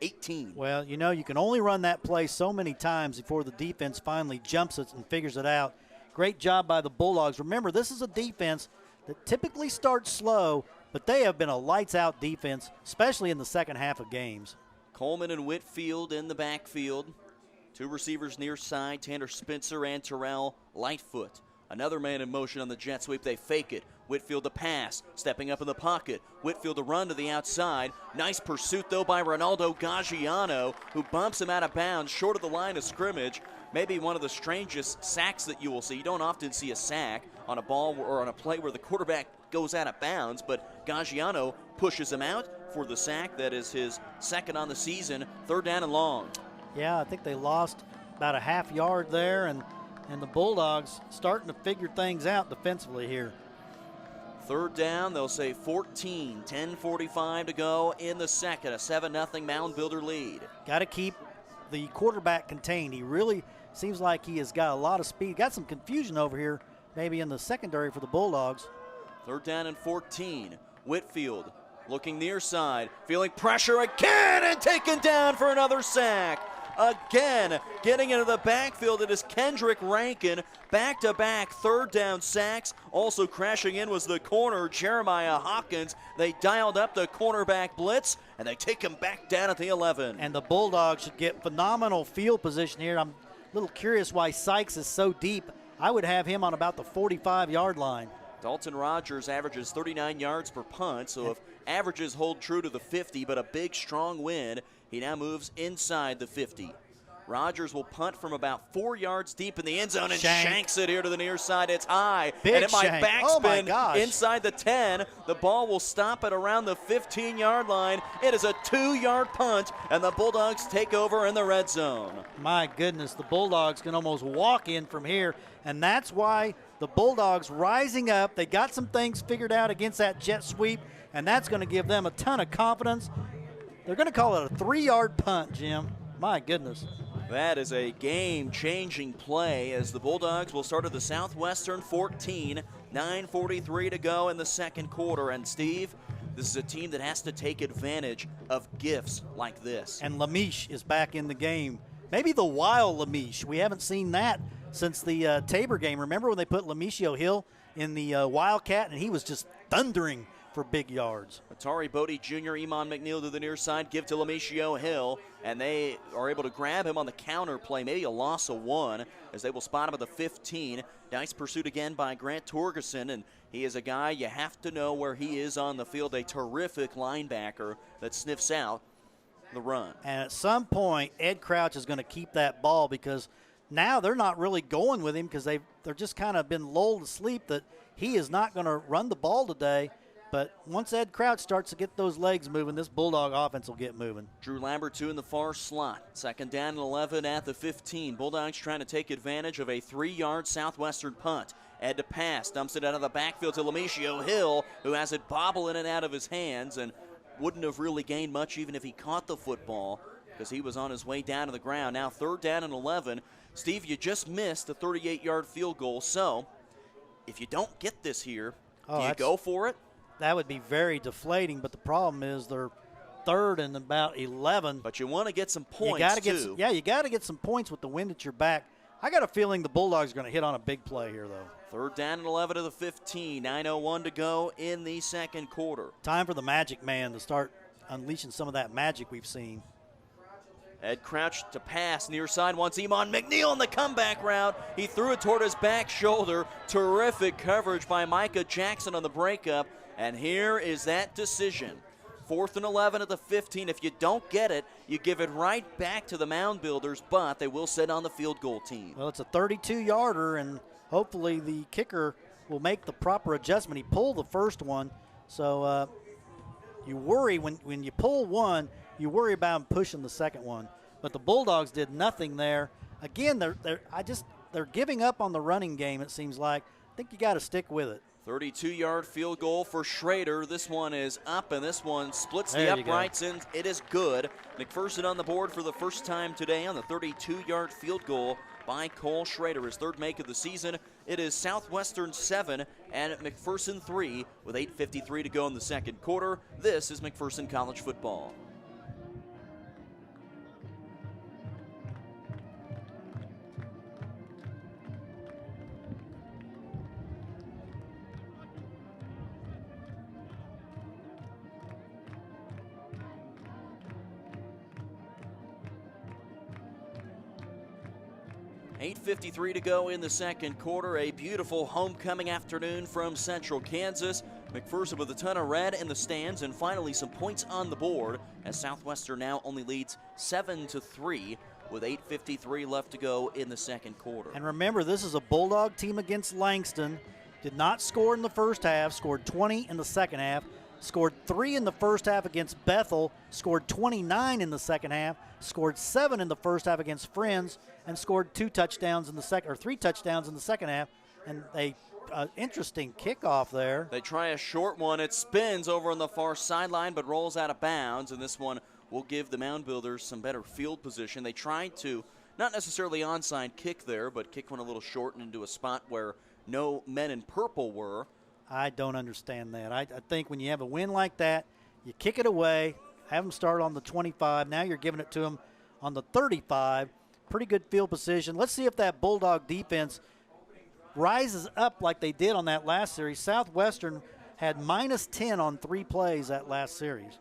18. Well, you can only run that play so many times before the defense finally jumps it and figures it out. Great job by the Bulldogs. Remember, this is a defense that typically starts slow, but they have been a lights-out defense, especially in the second half of games. Coleman and Whitfield in the backfield. 2 receivers near side, Tanner Spencer and Terrell Lightfoot. Another man in motion on the jet sweep. They fake it. Whitfield to pass, stepping up in the pocket. Whitfield to run to the outside. Nice pursuit, though, by Ronaldo Gaggiano, who bumps him out of bounds short of the line of scrimmage. Maybe one of the strangest sacks that you will see. You don't often see a sack on a ball or on a play where the quarterback goes out of bounds, but Gaggiano pushes him out for the sack. That is his 2nd on the season, 3rd down and long. Yeah, I think they lost about a half yard there, and the Bulldogs starting to figure things out defensively here. 3rd down, they'll say 14, 10:45 to go in the second, a 7-0 Mound Builder lead. Got to keep the quarterback contained. He really seems like he has got a lot of speed. Got some confusion over here, maybe in the secondary for the Bulldogs. 3rd down and 14. Whitfield looking near side, feeling pressure again and taken down for another sack. Again, getting into the backfield, it is Kendrick Rankin. Back-to-back 3rd down sacks. Also crashing in was the corner, Jeremiah Hawkins. They dialed up the cornerback blitz, and they take him back down at the 11. And the Bulldogs should get phenomenal field position here. I'm a little curious why Sykes is so deep. I would have him on about the 45-yard line. Dalton Rogers averages 39 yards per punt, so if averages hold true to the 50, but a big, strong win, he now moves inside the 50. Rogers will punt from about 4 yards deep in the end zone and shanks it here to the near side. It's high. Big and it might shank. backspin inside the 10. The ball will stop at around the 15-yard line. It is a 2-yard punt, and the Bulldogs take over in the red zone. My goodness, the Bulldogs can almost walk in from here, and that's why the Bulldogs rising up. They got some things figured out against that jet sweep, and that's going to give them a ton of confidence. They're going to call it a 3-yard punt, Jim. My goodness. That is a game-changing play as the Bulldogs will start at the Southwestern 14, 9:43 to go in the second quarter. And Steve, this is a team that has to take advantage of gifts like this. And Lamiche is back in the game. Maybe the wild Lamiche. We haven't seen that since the Tabor game. Remember when they put Lamichio Hill in the Wildcat, and he was just thundering for big yards. Atari Bodie Jr., Iman McNeil to the near side, give to Lamichio Hill, and they are able to grab him on the counter play, maybe a loss of 1, as they will spot him at the 15. Nice pursuit again by Grant Torgerson, and he is a guy you have to know where he is on the field, a terrific linebacker that sniffs out the run. And at some point, Ed Crouch is going to keep that ball because now they're not really going with him because they're just kind of been lulled to sleep that he is not going to run the ball today. But once Ed Crouch starts to get those legs moving, this Bulldog offense will get moving. Drew Lambert, two in the far slot. Second down and 11 at the 15. Bulldogs trying to take advantage of a 3-yard Southwestern punt. Ed to pass, dumps it out of the backfield to Lamicio Hill, who has it bobble in and out of his hands and wouldn't have really gained much even if he caught the football because he was on his way down to the ground. Now third down and 11. Steve, you just missed the 38-yard field goal, so if you don't get this here, do you go for it? That would be very deflating, but the problem is they're third and about 11. But you want to get some points, too. You got to get some points with the wind at your back. I got a feeling the Bulldogs are going to hit on a big play here, though. Third down and 11 to the 15. 9:01 to go in the second quarter. Time for the Magic Man to start unleashing some of that magic we've seen. Ed Crouch to pass near side, wants Iman McNeil in the comeback route. He threw it toward his back shoulder. Terrific coverage by Micah Jackson on the breakup. And here is that decision. 4th and 11 at the 15. If you don't get it, you give it right back to the Mound Builders, but they will sit on the field goal team. Well, it's a 32-yarder, and hopefully the kicker will make the proper adjustment. He pulled the first one, so you worry when you pull one, you worry about him pushing the second one. But the Bulldogs did nothing there. Again, they're giving up on the running game, it seems like. I think you got to stick with it. 32-yard field goal for Schrader. This one is up, and this one splits the uprights, and it is good. McPherson on the board for the first time today on the 32-yard field goal by Cole Schrader. His third make of the season. It is Southwestern 7 and McPherson 3 with 8:53 to go in the second quarter. This is McPherson College football. $8:53 to go in the second quarter. A beautiful homecoming afternoon from Central Kansas. McPherson with a ton of red in the stands and finally some points on the board as Southwestern now only leads 7-3 with 8:53 left to go in the second quarter. And remember, this is a Bulldog team against Langston. Did not score in the first half, scored 20 in the second half, scored 3 in the first half against Bethel, scored 29 in the second half, scored 7 in the first half against Friends, and scored 3 touchdowns in the second half. And a interesting kickoff there. They try a short one. It spins over on the far sideline but rolls out of bounds, and this one will give the Mound Builders some better field position. They tried to, not necessarily onside kick there, but kick one a little short and into a spot where no men in purple were. I don't understand that. I think when you have a win like that, you kick it away, have them start on the 25. Now you're giving it to them on the 35. Pretty good field position. Let's see if that Bulldog defense rises up like they did on that last series. Southwestern had -10 on 3 plays that last series.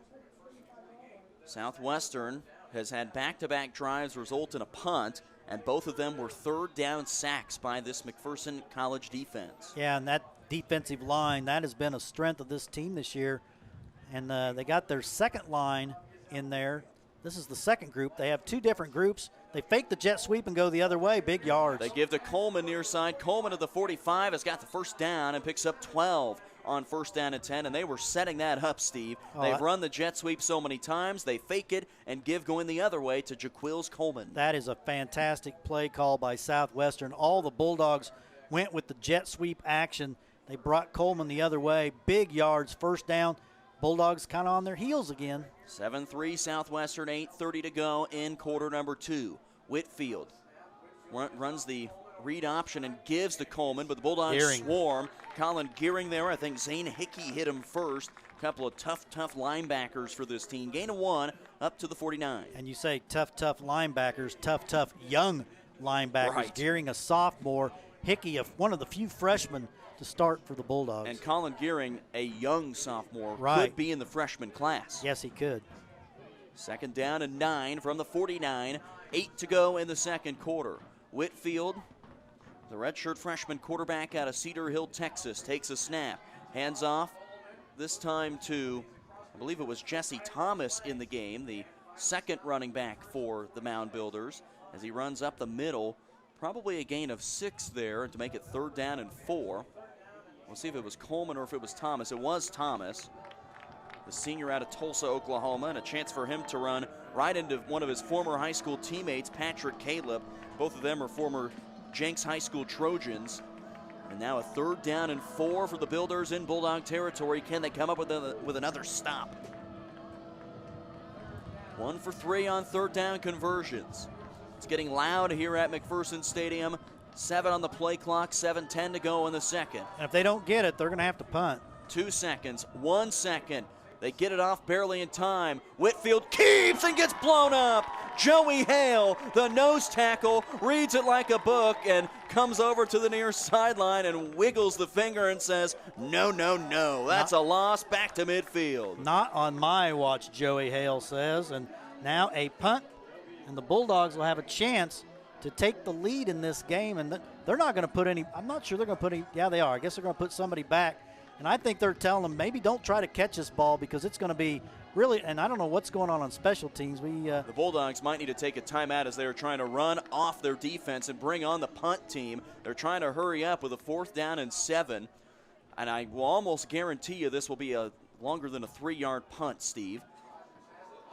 Southwestern has had back-to-back drives result in a punt, and both of them were third down sacks by this McPherson College defense. Yeah, and that defensive line, that has been a strength of this team this year. And they got their second line in there. This is the second group. They have 2 different groups. They fake the jet sweep and go the other way, big yards. They give to Coleman near side. Coleman at the 45 has got the first down and picks up 12 on first down and 10, and they were setting that up, Steve. They've run the jet sweep so many times, they fake it and give going the other way to Jaquils Coleman. That is a fantastic play call by Southwestern. All the Bulldogs went with the jet sweep action. They brought Coleman the other way. Big yards, first down. Bulldogs kind of on their heels again. 7-3 Southwestern, 8:30 to go in quarter number 2. Whitfield runs the read option and gives to Coleman, but the Bulldogs swarm. Colin Gearing there. I think Zane Hickey hit him first. A couple of tough linebackers for this team. Gain of 1 up to the 49. And you say tough linebackers, tough young linebackers. Right. Gearing, a sophomore. Hickey, one of the few freshmen to start for the Bulldogs. And Colin Gearing, a young sophomore, could be in the freshman class. Yes, he could. Second down and 9 from the 49. 8 to go in the second quarter. Whitfield, the redshirt freshman quarterback out of Cedar Hill, Texas, takes a snap. Hands off, this time to, I believe it was Jesse Thomas in the game, the second running back for the Mound Builders, as he runs up the middle. Probably a gain of 6 there to make it third down and 4. We'll see if it was Coleman or if it was Thomas. It was Thomas, the senior out of Tulsa, Oklahoma, and a chance for him to run right into one of his former high school teammates, Patrick Caleb. Both of them are former Jenks High School Trojans. And now a 3rd down and 4 for the Builders in Bulldog territory. Can they come up with another stop? 1 for 3 on 3rd down conversions. It's getting loud here at McPherson Stadium. 7 on the play clock, 7:10 to go in the second. And if they don't get it, they're going to have to punt. 2 seconds, 1 second. They get it off barely in time. Whitfield keeps and gets blown up. Joey Hale, the nose tackle, reads it like a book and comes over to the near sideline and wiggles the finger and says, no, no, no. That's a loss back to midfield. Not on my watch, Joey Hale says. And now a punt, and the Bulldogs will have a chance to take the lead in this game. And they're not going to put any, I'm not sure they're going to put any, yeah, they are. I guess they're going to put somebody back. And I think they're telling them maybe don't try to catch this ball because it's going to be really, and I don't know what's going on special teams. The Bulldogs might need to take a timeout as they're trying to run off their defense and bring on the punt team. They're trying to hurry up with a 4th down and 7. And I will almost guarantee you this will be a longer than a 3-yard punt, Steve.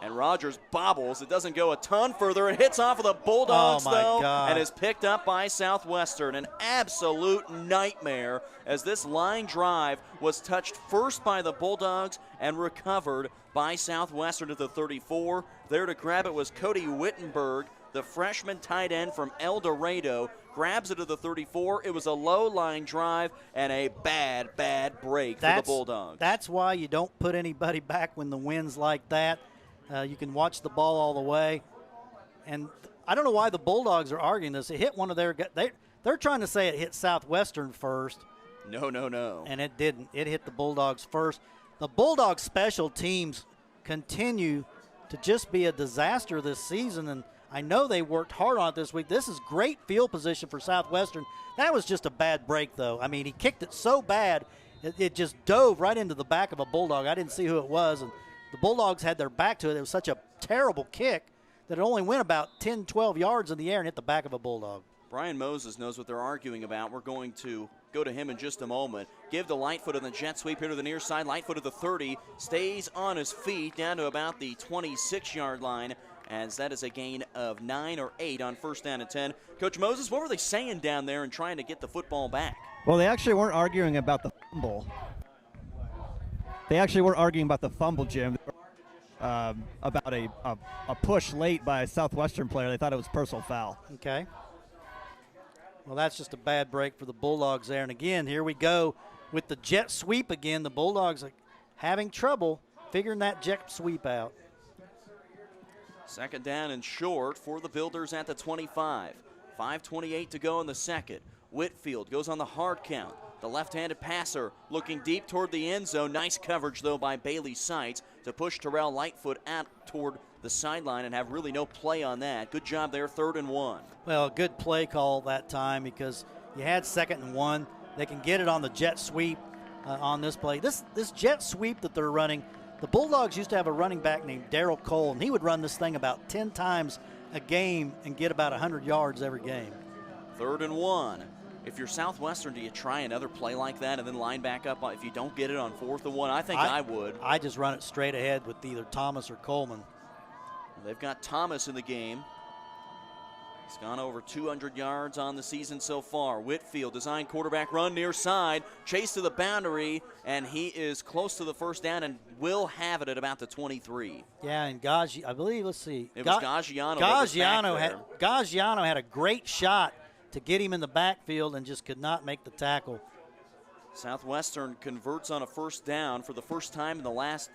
And Rogers bobbles. It doesn't go a ton further. It hits off of the Bulldogs, though, and is picked up by Southwestern. An absolute nightmare as this line drive was touched first by the Bulldogs and recovered by Southwestern at the 34. There to grab it was Cody Wittenberg, the freshman tight end from El Dorado. Grabs it at the 34. It was a low line drive and a bad, bad break for the Bulldogs. That's why you don't put anybody back when the wind's like that. You can watch the ball all the way. And I don't know why the Bulldogs are arguing this. It hit one of their – they're trying to say it hit Southwestern first. No, no, no. And it didn't. It hit the Bulldogs first. The Bulldogs special teams continue to just be a disaster this season, and I know they worked hard on it this week. This is great field position for Southwestern. That was just a bad break, though. I mean, he kicked it so bad, it just dove right into the back of a Bulldog. I didn't see who it was, and the Bulldogs had their back to it. It was such a terrible kick that it only went about 10, 12 yards in the air and hit the back of a Bulldog. Brian Moses knows what they're arguing about. We're going to go to him in just a moment. Give to Lightfoot on the jet sweep here to the near side. Lightfoot at the 30, stays on his feet down to about the 26-yard line, as that is a gain of 9 or 8 on 1st down and 10. Coach Moses, what were they saying down there and trying to get the football back? Well, they actually weren't arguing about the fumble. They actually weren't arguing about the fumble, Jim. About a push late by a Southwestern player. They thought it was personal foul. Okay. Well, that's just a bad break for the Bulldogs there. And again, here we go with the jet sweep again. The Bulldogs are having trouble figuring that jet sweep out. 2nd down and short for the Builders at the 25. 5:28 to go in the second. Whitfield goes on the hard count. The left-handed passer looking deep toward the end zone. Nice coverage, though, by Bailey Seitz to push Terrell Lightfoot out toward the sideline and have really no play on that. Good job there, 3rd and 1. Well, a good play call that time because you had 2nd and 1. They can get it on the jet sweep on this play. This jet sweep that they're running, the Bulldogs used to have a running back named Darryl Cole, and he would run this thing about 10 times a game and get about 100 yards every game. 3rd and 1. If you're Southwestern, do you try another play like that and then line back up if you don't get it on 4th and 1? I think I would. I just run it straight ahead with either Thomas or Coleman. They've got Thomas in the game. He's gone over 200 yards on the season so far. Whitfield, design quarterback run near side, chase to the boundary, and he is close to the 1st down and will have it at about the 23. Yeah, and I believe, let's see. It was Gaggiano. Gaggiano had a great shot to get him in the backfield and just could not make the tackle. Southwestern converts on a 1st down for the first time in the last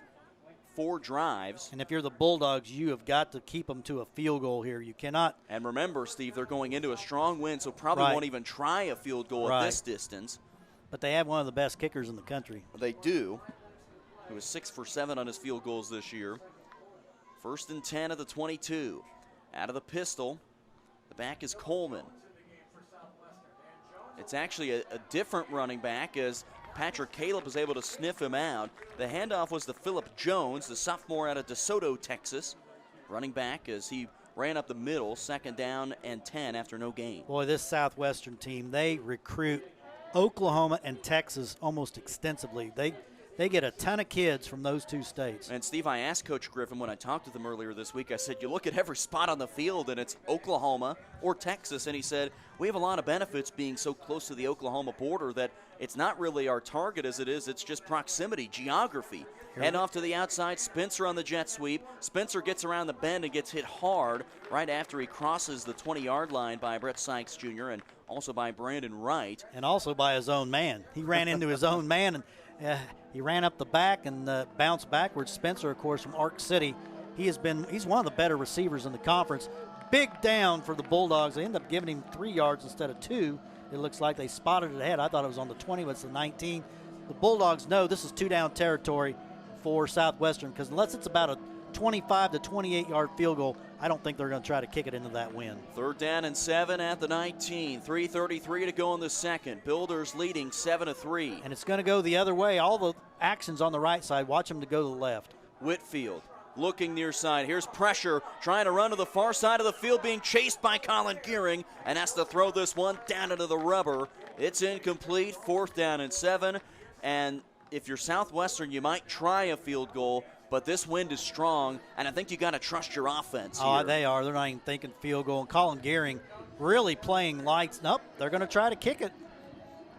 4 drives. And if you're the Bulldogs, you have got to keep them to a field goal here. You cannot. And remember, Steve, they're going into a strong win, so probably won't even try a field goal at this distance. But they have one of the best kickers in the country. They do. He was 6 for 7 on his field goals this year. 1st and 10 at the 22. Out of the pistol, the back is Coleman. It's actually a different running back as Patrick Caleb was able to sniff him out. The handoff was to Phillip Jones, the sophomore out of DeSoto, Texas. Running back as he ran up the middle, 2nd down and 10 after no gain. Boy, this Southwestern team, they recruit Oklahoma and Texas almost extensively. They get a ton of kids from those two states. And, Steve, I asked Coach Griffin when I talked with him earlier this week, I said, you look at every spot on the field and it's Oklahoma or Texas, and he said, we have a lot of benefits being so close to the Oklahoma border that it's not really our target as it is, it's just proximity, geography. Head off to the outside, Spencer on the jet sweep. Spencer gets around the bend and gets hit hard right after he crosses the 20-yard line by Brett Sykes Jr. and also by Brandon Wright. And also by his own man. He ran into his own man, and he ran up the back and bounced backwards. Spencer, of course, from Ark City. He's one of the better receivers in the conference. Big down for the Bulldogs. They end up giving him 3 yards instead of 2. It looks like they spotted it ahead. I thought it was on the 20, but it's the 19. The Bulldogs know this is 2-down territory for Southwestern, because unless it's about a 25 to 28-yard field goal, I don't think they're going to try to kick it into that wind. 3rd down and 7 at the 19. 3:33 to go in the second. Builders leading 7-3. And it's going to go the other way. All the actions on the right side, watch them to go to the left. Whitfield looking near side. Here's pressure, trying to run to the far side of the field, being chased by Colin Gearing, and has to throw this one down into the rubber. It's incomplete. 4th down and 7. And if you're Southwestern, you might try a field goal, but this wind is strong, and I think you got to trust your offense here. Oh, they are. They're not even thinking field goal. And Colin Gearing really playing lights. Nope, they're going to try to kick it.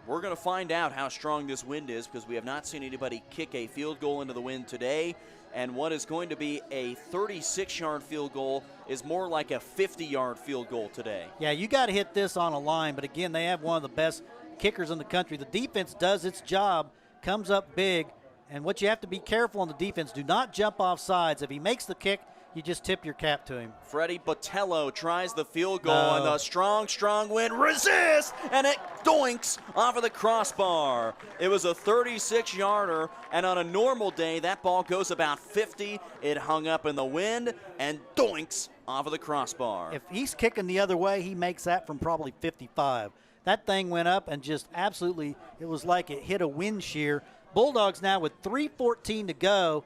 We're going to find out how strong this wind is, because we have not seen anybody kick a field goal into the wind today. And what is going to be a 36-yard field goal is more like a 50-yard field goal today. Yeah, you got to hit this on a line, but again, they have one of the best kickers in the country. The defense does its job, comes up big, and what you have to be careful on the defense, do not jump off sides. If he makes the kick, you just tip your cap to him. Freddie Botello tries the field goal, and the strong wind resists, and it doinks off of the crossbar. It was a 36-yarder, and on a normal day, that ball goes about 50. It hung up in the wind and doinks off of the crossbar. If he's kicking the other way, he makes that from probably 55. That thing went up and just absolutely, it was like it hit a wind shear. Bulldogs now with 3:14 to go,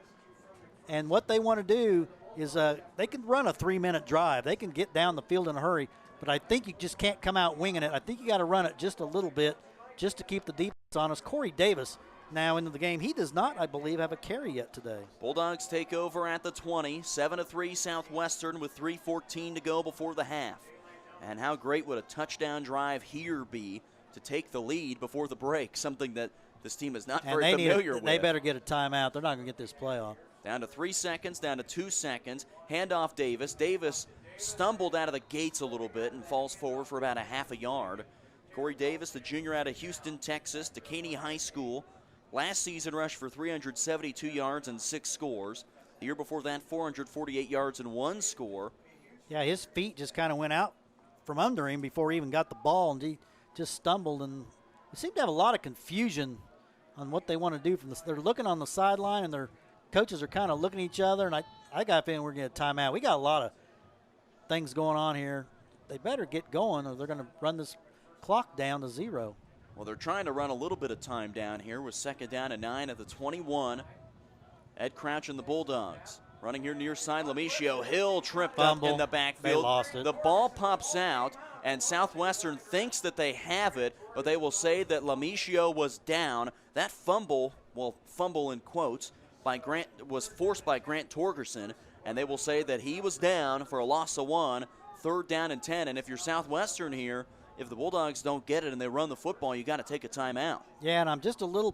and what they want to do is they can run a 3-minute drive. They can get down the field in a hurry, but I think you just can't come out winging it. I think you got to run it just a little bit just to keep the defense honest. Corey Davis now into the game. He does not, I believe, have a carry yet today. Bulldogs take over at the 20, 7-3 Southwestern with 3:14 to go before the half. And how great would a touchdown drive here be to take the lead before the break, something that this team is not very familiar with. They better get a timeout. They're not going to get this play off. Down to 3 seconds, down to 2 seconds. Handoff Davis. Davis stumbled out of the gates a little bit and falls forward for about a half a yard. Corey Davis, the junior out of Houston, Texas, Decaney High School. Last season rushed for 372 yards and 6 scores. The year before that, 448 yards and 1 score. Yeah, his feet just kind of went out from under him before he even got the ball, and he just stumbled. And they seem to have a lot of confusion on what they want to do from this. They're looking on the sideline, and their coaches are kind of looking at each other, and I got a feeling we're going to get a timeout. We got a lot of things going on here. They better get going, or they're going to run this clock down to 0. Well, they're trying to run a little bit of time down here with 2nd down and 9 at the 21. Ed Crouch and the Bulldogs. Running here near side, Lamicio Hill tripped up in the backfield. They lost it. The ball pops out, and Southwestern thinks that they have it, but they will say that Lamicio was down. That fumble, well, fumble in quotes, was forced by Grant Torgerson, and they will say that he was down for a loss of 1, 3rd down and 10. And if you're Southwestern here, if the Bulldogs don't get it and they run the football, you got to take a timeout. Yeah, and I'm just a little